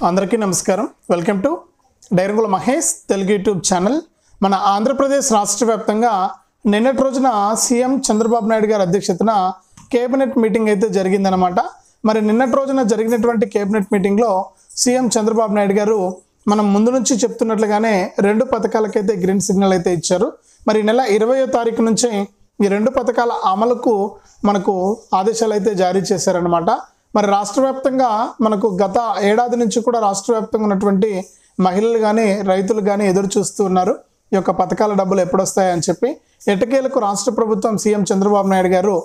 అందరికీ నమస్కారం. Welcome to డైరంగుల మహేష్ తెలుగు యూట్యూబ్ ఛానల్. మన ఆంధ్రప్రదేశ్ రాష్ట్ర వ్యాప్తంగా నిన్నటి రోజున సీఎం చంద్రబాబు నాయుడు గారి అధ్యక్షతన కేబినెట్ మీటింగ్ అయితే జరిగిందనమాట. మరి నిన్నటి రోజున జరిగినటువంటి కేబినెట్ మీటింగ్లో సీఎం చంద్రబాబు నాయుడు గారు మనం ముందు నుంచి చెప్తున్నట్లుగానే 2 పథకాలకైతే గ్రీన్ సిగ్నల్ అయితే ఇచ్చారు. మరి నెల 20వ తారీఖు నుంచి ఈ 2 పథకాల అమలుకు మనకు ఆదేశాలు అయితే జారీ చేశారనమాట. మరి రాష్ట్ర వ్యాప్తంగా మనకు గత ఏడాది నుంచి కూడా రాష్ట్ర వ్యాప్తంగా ఉన్నటువంటి మహిళలు కానీ రైతులు కానీ ఎదురు చూస్తూ ఉన్నారు ఈ యొక్క పథకాల డబ్బులు ఎప్పుడు వస్తాయని చెప్పి. ఎట్టకేలకు రాష్ట్ర ప్రభుత్వం సీఎం చంద్రబాబు నాయుడు గారు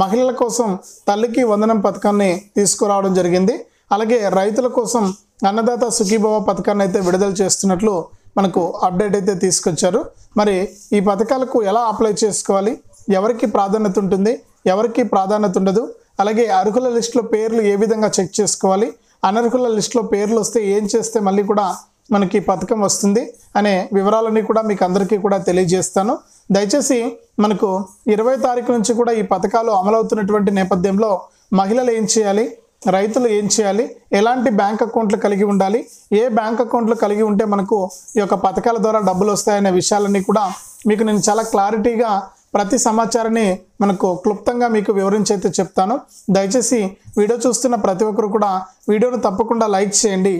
మహిళల కోసం తల్లికి వందనం పథకాన్ని తీసుకురావడం జరిగింది. అలాగే రైతుల కోసం అన్నదాత సుఖీభవ పథకాన్ని అయితే విడుదల చేస్తున్నట్లు మనకు అప్డేట్ అయితే తీసుకొచ్చారు. మరి ఈ పథకాలకు ఎలా అప్లై చేసుకోవాలి, ఎవరికి ప్రాధాన్యత ఉంటుంది, ఎవరికి ప్రాధాన్యత ఉండదు, అలాగే అర్హుల లిస్టులో పేర్లు ఏ విధంగా చెక్ చేసుకోవాలి, అనర్హుల లిస్టులో పేర్లు వస్తే ఏం చేస్తే మళ్ళీ కూడా మనకి పథకం వస్తుంది అనే వివరాలన్నీ కూడా మీకు అందరికీ కూడా తెలియజేస్తాను. దయచేసి మనకు 20వ తారీఖు నుంచి కూడా ఈ పథకాలు అమలవుతున్నటువంటి నేపథ్యంలో మహిళలు ఏం చేయాలి, రైతులు ఏం చేయాలి, ఎలాంటి బ్యాంక్ అకౌంట్లు కలిగి ఉండాలి, ఏ బ్యాంక్ అకౌంట్లు కలిగి ఉంటే మనకు ఈ యొక్క పథకాల ద్వారా డబ్బులు వస్తాయనే విషయాలన్నీ కూడా మీకు నేను చాలా క్లారిటీగా ప్రతి సమాచారాన్ని మనకు క్లుప్తంగా మీకు వివరించి అయితే చెప్తాను. దయచేసి వీడియో చూస్తున్న ప్రతి ఒక్కరు కూడా వీడియోను తప్పకుండా లైక్ చేయండి.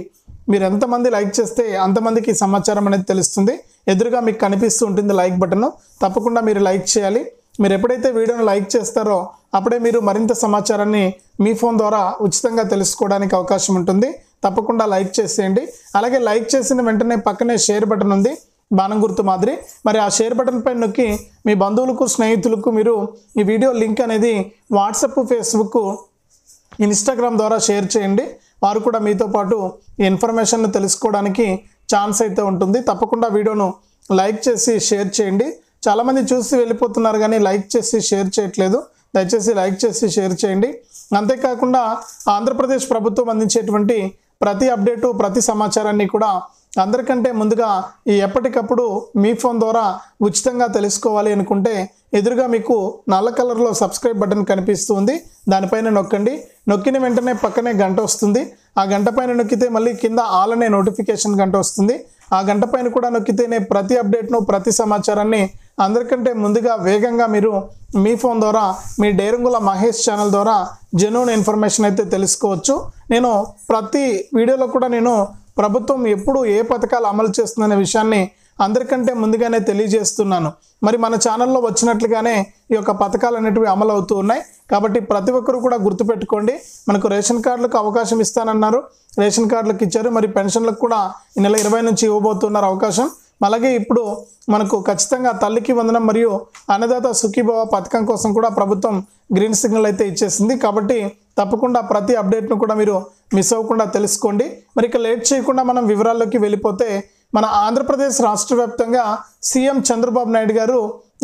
మీరు ఎంతమంది లైక్ చేస్తే అంతమందికి సమాచారం అనేది తెలుస్తుంది. ఎదురుగా మీకు కనిపిస్తూ ఉంటుంది లైక్ బటన్, తప్పకుండా మీరు లైక్ చేయాలి. మీరు ఎప్పుడైతే వీడియోను లైక్ చేస్తారో అప్పుడే మీరు మరింత సమాచారాన్ని మీ ఫోన్ ద్వారా ఉచితంగా తెలుసుకోవడానికి అవకాశం ఉంటుంది. తప్పకుండా లైక్ చేసేయండి. అలాగే లైక్ చేసిన వెంటనే పక్కనే షేర్ బటన్ ఉంది, బాణం గుర్తు మాదిరి. మరి ఆ షేర్ బటన్ పైన నొక్కి మీ బంధువులకు స్నేహితులకు మీరు ఈ వీడియో లింక్ అనేది వాట్సాప్, ఫేస్బుక్, ఇన్స్టాగ్రామ్ ద్వారా షేర్ చేయండి. వారు కూడా మీతో పాటు ఈ ఇన్ఫర్మేషన్ తెలుసుకోవడానికి ఛాన్స్ అయితే ఉంటుంది. తప్పకుండా వీడియోను లైక్ చేసి షేర్ చేయండి. చాలామంది చూసి వెళ్ళిపోతున్నారు కానీ లైక్ చేసి షేర్ చేయట్లేదు. దయచేసి లైక్ చేసి షేర్ చేయండి. అంతేకాకుండా ఆంధ్రప్రదేశ్ ప్రభుత్వం అందించేటువంటి ప్రతి అప్డేటు, ప్రతి సమాచారాన్ని కూడా అందరికంటే ముందుగా ఈ ఎప్పటికప్పుడు మీ ఫోన్ ద్వారా ఉచితంగా తెలుసుకోవాలి అనుకుంటే ఎదురుగా మీకు నల్ల కలర్లో సబ్స్క్రైబ్ బటన్ కనిపిస్తుంది, దానిపైన నొక్కండి. నొక్కిన వెంటనే పక్కనే గంట వస్తుంది. ఆ గంట పైన నొక్కితే మళ్ళీ కింద ఆల్ అనే నోటిఫికేషన్ గంట వస్తుంది. ఆ గంట పైన కూడా నొక్కితేనే ప్రతి అప్డేట్ను, ప్రతి సమాచారాన్ని అందరికంటే ముందుగా వేగంగా మీరు మీ ఫోన్ ద్వారా మీ డైరంగుల మహేష్ ఛానల్ ద్వారా జెన్యూన్ ఇన్ఫర్మేషన్ అయితే తెలుసుకోవచ్చు. నేను ప్రతి వీడియోలో కూడా నేను ప్రభుత్వం ఎప్పుడు ఏ పథకాలు అమలు చేస్తుందనే విషయాన్ని అందరికంటే ముందుగానే తెలియజేస్తున్నాను. మరి మన ఛానల్లో వచ్చినట్లుగానే ఈ యొక్క పథకాలు అనేటివి అమలు అవుతూ ఉన్నాయి. కాబట్టి ప్రతి ఒక్కరు కూడా గుర్తుపెట్టుకోండి. మనకు రేషన్ కార్డులకు అవకాశం ఇస్తానన్నారు, రేషన్ కార్డులకు ఇచ్చారు. మరి పెన్షన్లకు కూడా ఈ నెల 20 నుంచి ఇవ్వబోతున్నారు అవకాశం. అలాగే ఇప్పుడు మనకు ఖచ్చితంగా తల్లికి వందనం మరియు అన్నదాత సుఖీభవ పథకం కోసం కూడా ప్రభుత్వం గ్రీన్ సిగ్నల్ అయితే ఇచ్చేసింది. కాబట్టి తప్పకుండా ప్రతి అప్డేట్ను కూడా మీరు మిస్ అవ్వకుండా తెలుసుకోండి. మరి ఇక లేట్ చేయకుండా మనం వివరాల్లోకి వెళ్ళిపోతే, మన ఆంధ్రప్రదేశ్ రాష్ట్ర వ్యాప్తంగా సీఎం చంద్రబాబు నాయుడు గారు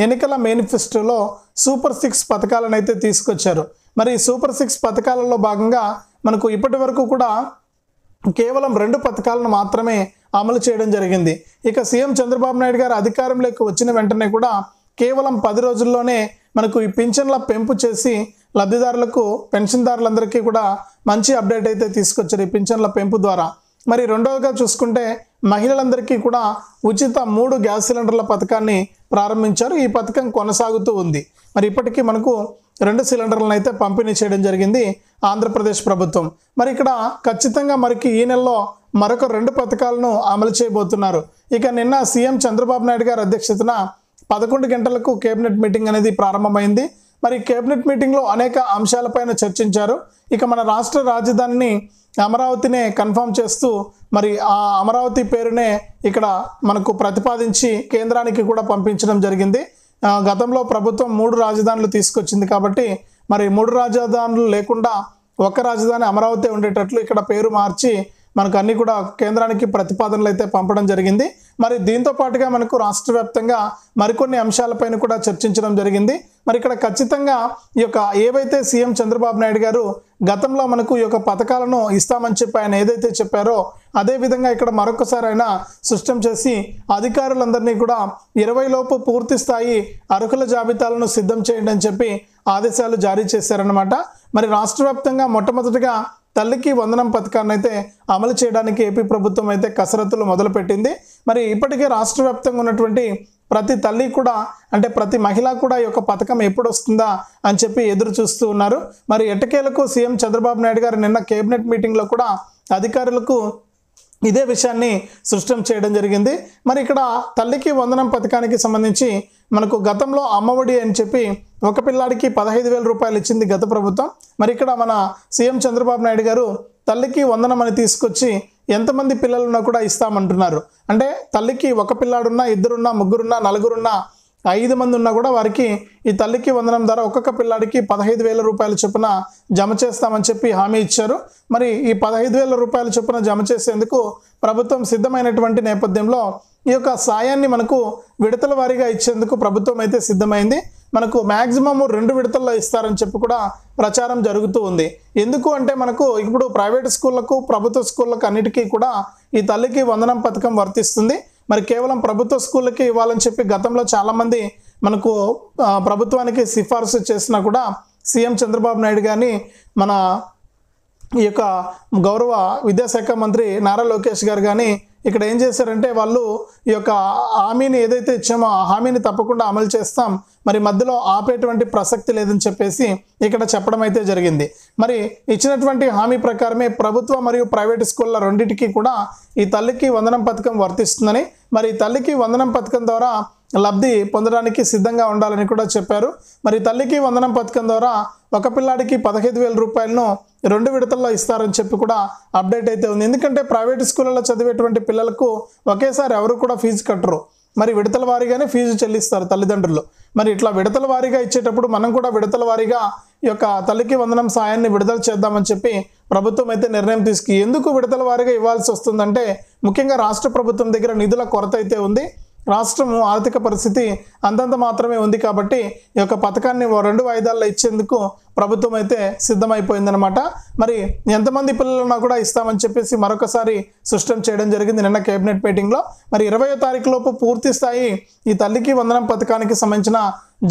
ఎన్నికల మేనిఫెస్టోలో సూపర్ 6 పథకాలను అయితే తీసుకొచ్చారు. మరి సూపర్ 6 పథకాలలో భాగంగా మనకు ఇప్పటి వరకు కూడా కేవలం 2 పథకాలను మాత్రమే అమలు చేయడం జరిగింది. ఇక సీఎం చంద్రబాబు నాయుడు గారు అధికారంలోకి వచ్చిన వెంటనే కూడా కేవలం 10 రోజుల్లోనే మనకు ఈ పింఛన్ల పెంపు చేసి లబ్ధిదారులకు, పెన్షన్దారులందరికీ కూడా మంచి అప్డేట్ అయితే తీసుకొచ్చారు ఈ పింఛన్ల పెంపు ద్వారా. మరి రెండవగా చూసుకుంటే మహిళలందరికీ కూడా ఉచిత 3 గ్యాస్ సిలిండర్ల పథకాన్ని ప్రారంభించారు. ఈ పథకం కొనసాగుతూ ఉంది. మరి ఇప్పటికీ మనకు 2 సిలిండర్లను అయితే పంపిణీ చేయడం జరిగింది ఆంధ్రప్రదేశ్ ప్రభుత్వం. మరి ఇక్కడ ఖచ్చితంగా మనకి ఈ నెలలో మరొక 2 పథకాలను అమలు చేయబోతున్నారు. ఇక నిన్న సీఎం చంద్రబాబు నాయుడు గారి అధ్యక్షతన 11 గంటలకు కేబినెట్ మీటింగ్ అనేది ప్రారంభమైంది. మరి కేబినెట్ మీటింగ్లో అనేక అంశాలపైన చర్చించారు. ఇక మన రాష్ట్ర రాజధానిని అమరావతినే కన్ఫర్మ్ చేస్తూ మరి ఆ అమరావతి పేరునే ఇక్కడ మనకు ప్రతిపాదించి కేంద్రానికి కూడా పంపించడం జరిగింది. గతంలో ప్రభుత్వం 3 రాజధానులు తీసుకొచ్చింది కాబట్టి మరి 3 రాజధానులు లేకుండా ఒక రాజధాని అమరావతి ఉండేటట్లు ఇక్కడ పేరు మార్చి మనకు అన్ని కూడా కేంద్రానికి ప్రతిపాదనలు అయితే పంపడం జరిగింది. మరి దీంతో పాటుగా మనకు రాష్ట్ర వ్యాప్తంగా మరికొన్ని అంశాలపైన కూడా చర్చించడం జరిగింది. మరి ఇక్కడ ఖచ్చితంగా ఈ యొక్క ఏవైతే సీఎం చంద్రబాబు నాయుడు గారు గతంలో మనకు ఈ యొక్క పథకాలను ఇస్తామని చెప్పి ఆయన ఏదైతే చెప్పారో అదే విధంగా ఇక్కడ మరొకసారి ఆయన స్పష్టం చేసి అధికారులందరినీ కూడా 20 లోపు పూర్తి స్థాయి అర్హుల జాబితాలను సిద్ధం చేయండి అని చెప్పి ఆదేశాలు జారీ చేశారన్నమాట. మరి రాష్ట్ర వ్యాప్తంగా మొట్టమొదటిగా తల్లికి వందనం పథకాన్ని అయితే అమలు చేయడానికి ఏపీ ప్రభుత్వం అయితే కసరత్తులు మొదలుపెట్టింది. మరి ఇప్పటికే రాష్ట్ర వ్యాప్తంగా ఉన్నటువంటి ప్రతి తల్లి కూడా అంటే ప్రతి మహిళ కూడా ఈ యొక్క పథకం ఎప్పుడు వస్తుందా అని చెప్పి ఎదురు చూస్తూ ఉన్నారు. మరి ఎట్టకేలకు సీఎం చంద్రబాబు నాయుడు గారు నిన్న కేబినెట్ మీటింగ్లో కూడా అధికారులకు ఇదే విషయాన్ని స్పష్టం చేయడం జరిగింది. మరి ఇక్కడ తల్లికి వందనం పథకానికి సంబంధించి మనకు గతంలో అమ్మఒడి అని చెప్పి ఒక పిల్లాడికి 15,000 రూపాయలు ఇచ్చింది గత ప్రభుత్వం. మరి ఇక్కడ మన సీఎం చంద్రబాబు నాయుడు గారు తల్లికి వందనం అని తీసుకొచ్చి ఎంతమంది పిల్లలున్నా కూడా ఇస్తామంటున్నారు. అంటే తల్లికి ఒక పిల్లాడున్నా, ఇద్దరున్నా, ముగ్గురున్నా, నలుగురున్నా, 5 మంది ఉన్నా కూడా వారికి ఈ తల్లికి వందనం ద్వారా ఒక్కొక్క పిల్లాడికి 15,000 రూపాయల చొప్పున జమ చేస్తామని చెప్పి హామీ ఇచ్చారు. మరి ఈ 15,000 రూపాయల చొప్పున జమ చేసేందుకు ప్రభుత్వం సిద్ధమైనటువంటి నేపథ్యంలో ఈ యొక్క సాయాన్ని మనకు విడతల వారీగా ఇచ్చేందుకు ప్రభుత్వం అయితే సిద్ధమైంది. మనకు మ్యాక్సిమం 2 విడతల్లో ఇస్తారని చెప్పి కూడా ప్రచారం జరుగుతూ ఉంది. ఎందుకు అంటే మనకు ఇప్పుడు ప్రైవేట్ స్కూళ్లకు, ప్రభుత్వ స్కూళ్ళకు అన్నిటికీ కూడా ఈ తల్లికి వందనం పథకం వర్తిస్తుంది. మరి కేవలం ప్రభుత్వ స్కూళ్ళకి ఇవ్వాలని చెప్పి గతంలో చాలామంది మనకు ప్రభుత్వానికి సిఫార్సు చేసినా కూడా సీఎం చంద్రబాబు నాయుడు గారిని మన ఈ యొక్క గౌరవ విద్యాశాఖ మంత్రి నారా లోకేష్ గారు కానీ ఇక్కడ ఏం చేశారంటే వాళ్ళు ఈ యొక్క హామీని ఏదైతే ఇచ్చామో ఆ హామీని తప్పకుండా అమలు చేస్తాం, మరి మధ్యలో ఆపేటువంటి ప్రసక్తి లేదని చెప్పేసి ఇక్కడ చెప్పడం అయితే జరిగింది. మరి ఇచ్చినటువంటి హామీ ప్రకారమే ప్రభుత్వ మరియు ప్రైవేట్ స్కూళ్ళ రెండింటికి కూడా ఈ తల్లికి వందనం పథకం వర్తిస్తుందని, మరి తల్లికి వందనం పథకం ద్వారా లబ్ధి పొందడానికి సిద్ధంగా ఉండాలని కూడా చెప్పారు. మరి తల్లికి వందనం పథకం ద్వారా ఒక పిల్లాడికి 15,000 రూపాయలను 2 విడతల్లో ఇస్తారని చెప్పి కూడా అప్డేట్ అయితే ఉంది. ఎందుకంటే ప్రైవేట్ స్కూళ్ళలో చదివేటువంటి పిల్లలకు ఒకేసారి ఎవరు కూడా ఫీజు కట్టరు, మరి విడతల వారీగానే ఫీజు చెల్లిస్తారు తల్లిదండ్రులు. మరి ఇట్లా విడతల వారీగా ఇచ్చేటప్పుడు మనం కూడా విడతల వారీగా ఈ యొక్క తల్లికి వందనం సాయాన్ని విడుదల చేద్దామని చెప్పి ప్రభుత్వం అయితే నిర్ణయం తీసుకు ఎందుకు విడతల వారీగా ఇవ్వాల్సి వస్తుందంటే ముఖ్యంగా రాష్ట్ర ప్రభుత్వం దగ్గర నిధుల కొరత అయితే ఉంది. రాష్ట్రము ఆర్థిక పరిస్థితి అంతంత మాత్రమే ఉంది కాబట్టి ఈ యొక్క పథకాన్ని 2 వాయిదాల్లో ఇచ్చేందుకు ప్రభుత్వం అయితే సిద్ధమైపోయిందనమాట. మరి ఎంతమంది పిల్లలున్నా కూడా ఇస్తామని చెప్పేసి మరొకసారి స్పష్టం చేయడం జరిగింది నిన్న కేబినెట్ మీటింగ్లో. మరి 20వ తారీఖు లోపు పూర్తి స్థాయి ఈ తల్లికి వందనం పథకానికి సంబంధించిన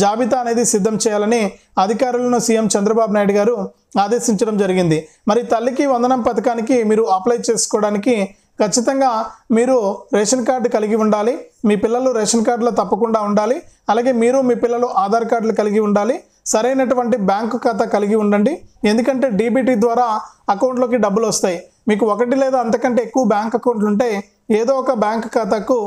జాబితా అనేది సిద్ధం చేయాలని అధికారులను సీఎం చంద్రబాబు నాయుడు గారు ఆదేశించడం జరిగింది. మరి తల్లికి వందనం పథకానికి మీరు అప్లై చేసుకోవడానికి ఖచ్చితంగా మీరు రేషన్ కార్డు కలిగి ఉండాలి, మీ పిల్లలు రేషన్ కార్డులో తప్పకుండా ఉండాలి, అలాగే మీరు మీ పిల్లలు ఆధార్ కార్డులు కలిగి ఉండాలి, సరైనటువంటి బ్యాంకు ఖాతా కలిగి ఉండండి. ఎందుకంటే డీబీటీ ద్వారా అకౌంట్లోకి డబ్బులు వస్తాయి. మీకు 1 లేదా అంతకంటే ఎక్కువ బ్యాంక్ అకౌంట్లు ఉంటే ఏదో ఒక బ్యాంక్ ఖాతాకు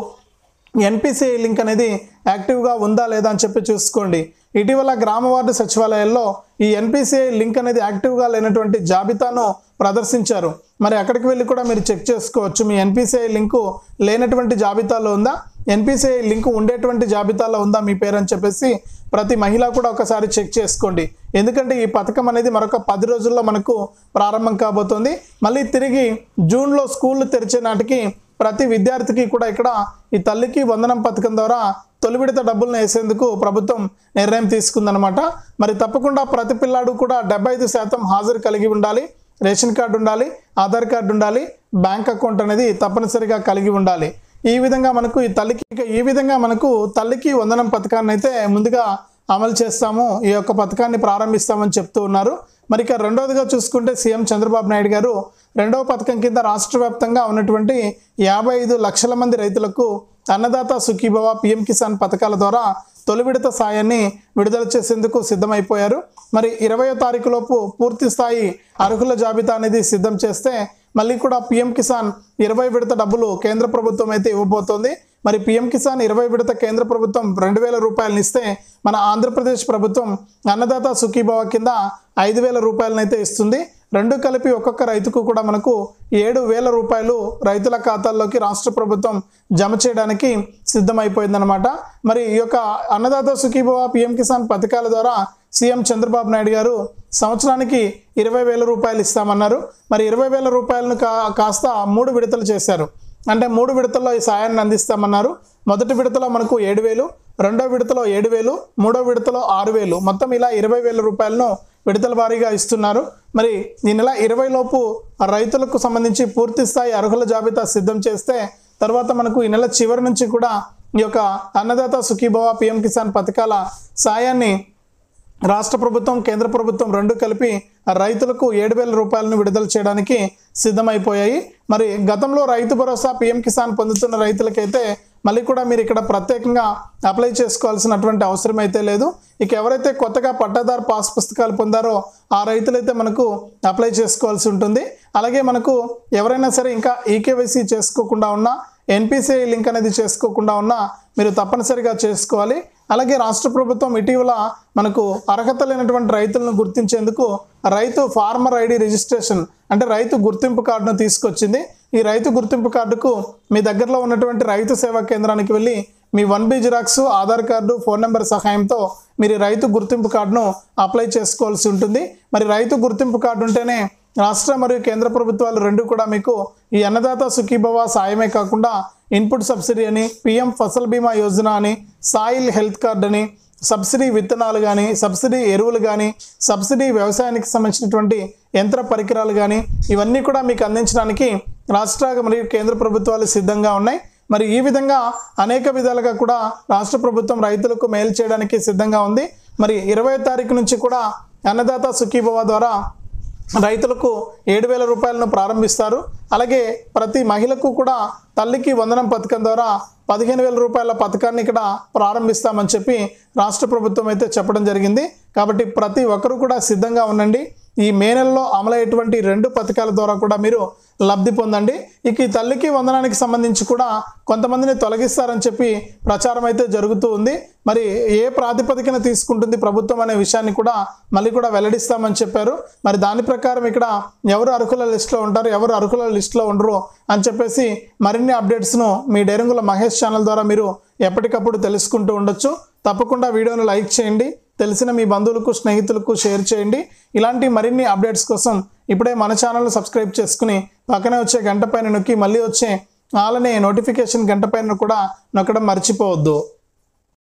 ఎన్పిసిఐ లింక్ అనేది యాక్టివ్గా ఉందా లేదా అని చెప్పి చూసుకోండి. ఇటీవల గ్రామ వార్డు సచివాలయాల్లో ఈ ఎన్పిసిఐ లింక్ అనేది యాక్టివ్గా లేనటువంటి జాబితాను ప్రదర్శించారు. మరి అక్కడికి వెళ్ళి కూడా మీరు చెక్ చేసుకోవచ్చు మీ ఎన్పిసిఐ లింకు లేనటువంటి జాబితాలో ఉందా, ఎన్పిసిఐ లింకు ఉండేటువంటి జాబితాలో ఉందా మీ పేరు అని చెప్పేసి ప్రతి మహిళ కూడా ఒకసారి చెక్ చేసుకోండి. ఎందుకంటే ఈ పథకం అనేది మరొక 10 రోజుల్లో మనకు ప్రారంభం కాబోతుంది. మళ్ళీ తిరిగి జూన్లో స్కూళ్ళు తెరిచే నాటికి ప్రతి విద్యార్థికి కూడా ఇక్కడ ఈ తల్లికి వందనం పథకం ద్వారా తొలి విడత డబ్బులను వేసేందుకు ప్రభుత్వం నిర్ణయం తీసుకుందనమాట. మరి తప్పకుండా ప్రతి పిల్లాడు కూడా 75% హాజరు కలిగి ఉండాలి, రేషన్ కార్డు ఉండాలి, ఆధార్ కార్డు ఉండాలి, బ్యాంక్ అకౌంట్ అనేది తప్పనిసరిగా కలిగి ఉండాలి. ఈ విధంగా మనకు తల్లికి వందనం పథకాన్ని అయితే ముందుగా అమలు చేస్తాము, ఈ యొక్క పథకాన్ని ప్రారంభిస్తామని చెప్తూ ఉన్నారు. మరి ఇక రెండవదిగా చూసుకుంటే సీఎం చంద్రబాబు నాయుడు గారు రెండవ పథకం కింద రాష్ట్ర వ్యాప్తంగా ఉన్నటువంటి 55 లక్షల మంది రైతులకు అన్నదాత సుఖీభవ, పిఎం కిసాన్ పథకాల ద్వారా తొలి విడత సాయాన్ని విడుదల చేసేందుకు సిద్ధమైపోయారు. మరి 20వ తారీఖు లోపు పూర్తి స్థాయి అర్హుల జాబితా అనేది సిద్ధం చేస్తే మళ్ళీ కూడా పిఎం కిసాన్ 20 విడత డబ్బులు కేంద్ర ప్రభుత్వం అయితే ఇవ్వబోతోంది. మరి పిఎం కిసాన్ 20 విడత కేంద్ర ప్రభుత్వం 2,000 రూపాయలను ఇస్తే మన ఆంధ్రప్రదేశ్ ప్రభుత్వం అన్నదాత సుఖీభవ కింద 5,000 రూపాయలను అయితే ఇస్తుంది. రెండు కలిపి ఒక్కొక్క రైతుకు కూడా మనకు 7,000 రూపాయలు రైతుల ఖాతాల్లోకి రాష్ట్ర ప్రభుత్వం జమ చేయడానికి సిద్ధమైపోయిందనమాట. మరి ఈ యొక్క అన్నదాత సుఖీభవ, పిఎం కిసాన్ పథకాల ద్వారా సీఎం చంద్రబాబు నాయుడు గారు సంవత్సరానికి 20,000 రూపాయలు ఇస్తామన్నారు. మరి 20,000 రూపాయలను కాస్త 3 విడతలు చేశారు. అంటే 3 విడతల్లో ఈ సాయాన్ని అందిస్తామన్నారు. మొదటి విడతలో మనకు 7,000, రెండో విడతలో 7,000, మూడో విడతలో 6,000, మొత్తం ఇలా 20,000 రూపాయలను విడతల వారీగా ఇస్తున్నారు. మరి ఈ నెల 20 లోపు రైతులకు సంబంధించి పూర్తి స్థాయి అర్హుల జాబితా సిద్ధం చేస్తే తర్వాత మనకు ఈ నెల చివరి నుంచి కూడా ఈ యొక్క అన్నదాత సుఖీభవ, పిఎం కిసాన్ పథకాల సాయాన్ని రాష్ట్ర ప్రభుత్వం కేంద్ర ప్రభుత్వం రెండు కలిపి రైతులకు 7,000 రూపాయలను విడుదల చేయడానికి సిద్ధమైపోయాయి. మరి గతంలో రైతు భరోసా పీఎం కిసాన్ పొందుతున్న రైతులకైతే మళ్ళీ కూడా మీరు ఇక్కడ ప్రత్యేకంగా అప్లై చేసుకోవాల్సినటువంటి అవసరం అయితే లేదు. ఇక ఎవరైతే కొత్తగా పట్టాదారు పాస్ పుస్తకాలు పొందారో ఆ రైతులైతే మనకు అప్లై చేసుకోవాల్సి ఉంటుంది. అలాగే మనకు ఎవరైనా సరే ఇంకా ఈకేవైసీ చేసుకోకుండా ఉన్నా, ఎన్పిసిఐ లింక్ అనేది చేసుకోకుండా ఉన్నా మీరు తప్పనిసరిగా చేసుకోవాలి. అలాగే రాష్ట్ర ప్రభుత్వం ఇటీవల మనకు అర్హత లేనటువంటి రైతులను గుర్తించేందుకు రైతు ఫార్మర్ ఐడి రిజిస్ట్రేషన్ అంటే రైతు గుర్తింపు కార్డును తీసుకొచ్చింది. ఈ రైతు గుర్తింపు కార్డుకు మీ దగ్గరలో ఉన్నటువంటి రైతు సేవా కేంద్రానికి వెళ్ళి మీ 1B xerox, Aadhaar card, phone number సహాయంతో మీరు రైతు గుర్తింపు కార్డును అప్లై చేసుకోవాల్సి ఉంటుంది. మరి రైతు గుర్తింపు కార్డు ఉంటేనే రాష్ట్ర మరియు కేంద్ర ప్రభుత్వాలు రెండు కూడా మీకు ఈ అన్నదాత సుఖీభవ సాయమే కాకుండా ఇన్పుట్ సబ్సిడీ అని, పిఎం ఫసల్ బీమా యోజన అని, సాయిల్ హెల్త్ కార్డ్ అని, సబ్సిడీ విత్తనాలు కానీ, సబ్సిడీ ఎరువులు కానీ, సబ్సిడీ వ్యవసాయానికి సంబంధించినటువంటి యంత్ర పరికరాలు కానీ ఇవన్నీ కూడా మీకు అందించడానికి రాష్ట్ర మరియు కేంద్ర ప్రభుత్వాలు సిద్ధంగా ఉన్నాయి. మరి ఈ విధంగా అనేక విధాలుగా కూడా రాష్ట్ర ప్రభుత్వం రైతులకు మేలు చేయడానికి సిద్ధంగా ఉంది. మరి 20వ తారీఖు నుంచి కూడా అన్నదాత సుఖీభవ ద్వారా రైతులకు 7,000 రూపాయలను ప్రారంభిస్తారు. అలాగే ప్రతి మహిళకు కూడా తల్లికి వందనం పథకం ద్వారా 15,000 రూపాయల పథకాన్ని ఇక్కడ ప్రారంభిస్తామని చెప్పి రాష్ట్ర ప్రభుత్వం అయితే చెప్పడం జరిగింది. కాబట్టి ప్రతి ఒక్కరూ కూడా సిద్ధంగా ఉండండి. ఈ మే నెలలో అమలయ్యేటువంటి 2 పథకాల ద్వారా కూడా మీరు లబ్ధి పొందండి. ఇక ఈ తల్లికి వందనానికి సంబంధించి కూడా కొంతమందిని తొలగిస్తారని చెప్పి ప్రచారం అయితే జరుగుతూ ఉంది. మరి ఏ ప్రాతిపదికన తీసుకుంటుంది ప్రభుత్వం అనే విషయాన్ని కూడా మళ్ళీ కూడా వెల్లడిస్తామని చెప్పారు. మరి దాని ప్రకారం ఇక్కడ ఎవరు అర్హుల లిస్టులో ఉంటారు, ఎవరు అర్హుల లిస్టులో ఉండరు అని చెప్పేసి మరిన్ని అప్డేట్స్ను మీ డైరంగుల మహేష్ ఛానల్ ద్వారా మీరు ఎప్పటికప్పుడు తెలుసుకుంటూ ఉండొచ్చు. తప్పకుండా వీడియోను లైక్ చేయండి, తెలిసిన మీ బంధువులకు స్నేహితులకు షేర్ చేయండి. ఇలాంటి మరిన్ని అప్డేట్స్ కోసం ఇప్పుడే మన ఛానల్ను సబ్స్క్రైబ్ చేసుకుని పక్కనే వచ్చే గంట పైన నొక్కి మళ్ళీ వచ్చే ఆలనే నోటిఫికేషన్ గంట పైన కూడా నొక్కడం మర్చిపోవద్దు.